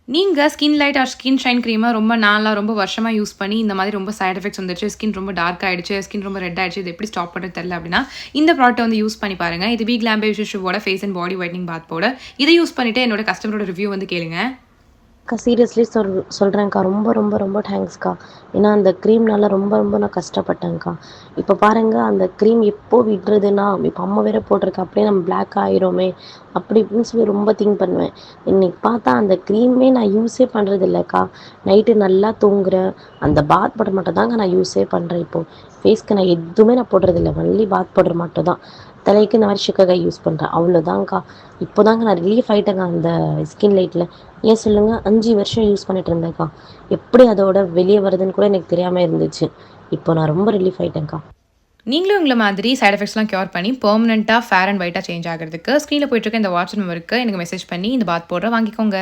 நீங்க skin light or skin shine கிரீம ரொம்ப நாளா, ரொம்ப வருஷமா யூஸ் பண்ணி, இந்த மாதிரி ரொம்ப சைட் எஃபெக்ட்ஸ் வந்துருச்சு. ஸ்கின் ரொம்ப டார்க் ஆயிடுச்சு. ஸ்கின் ரொம்ப ரெட் ஆயிடுச்சு. இது எப்படி ஸ்டாப் பண்றதுன்னு தெரியல அப்படின்னா, இந்த ப்ராடக்ட்ட வந்து யூஸ் பண்ணி பாருங்க. இது பி கிளாம் பேபி ஷூவோட face and body whitening bath powder. இத யூஸ் பண்ணிட்டு என்னோட கஸ்டமரோட ரிவ்யூ வந்து கேளுங்க. அக்கா சீரியஸ்லி சொல்கிறேன்க்கா. ரொம்ப ரொம்ப ரொம்ப தேங்க்ஸ்க்கா. ஏன்னா அந்த க்ரீம்னால ரொம்ப ரொம்ப நான் கஷ்டப்பட்டேன்க்கா. இப்போ பாருங்க அந்த க்ரீம் எப்போ விடுறதுன்னா, இப்போ அம்மா வேற போட்டிருக்கு. அப்படியே நம்ம பிளாக் ஆயிரோமே அப்படி இப்படின்னு சொல்லி ரொம்ப திங்க் பண்ணுவேன். இன்னைக்கு பார்த்தா அந்த க்ரீமே நான் யூஸே பண்ணுறது இல்லைக்கா. நைட்டு நல்லா தூங்குறேன். அந்த பாத் பவுடர் மட்டும் தாங்க நான் யூஸே பண்ணுறேன் இப்போது. ஃபேஸ்க்கு நான் எதுவுமே நான் போடுறதில்ல. ஒன்லி பாத் பவுடர் மட்டும் தான். தலைக்கு இந்த மாதிரி சிக்கக்காய் யூஸ் பண்ணுறேன். அவ்வளோதான்க்கா. இப்போ தாங்க நான் ரிலீஃப் ஆகிட்டேங்க அந்த ஸ்கின் லைட்டில். ஏன் சொல்லுங்க? 5 வருஷம் யூஸ் பண்ணிட்டு இருந்தேன்க்கா. எப்படி அதோட வெளிய வருதுன்னு கூட எனக்கு தெரியாம இருந்துச்சு. இப்போ நான் ரொம்ப ரிலீஃப் ஆயிட்டேன்க்கா. நீங்களும் உங்கள மாதிரி சைட் எஃபெக்ட்ஸ்லாம் கியூர் பண்ணி பெர்மனன்ட்டா ஃபேர் அண்ட் ஒயிட்டா சேஞ்ச் ஆகுறதுக்கு, ஸ்க்ரீன்ல போயிட்டு இருக்க இந்த வாட்ஸ்அப் நம்பருக்கு எனக்கு மெசேஜ் பண்ணி இந்த பாத் பவுடர வாங்கிக்கோங்க.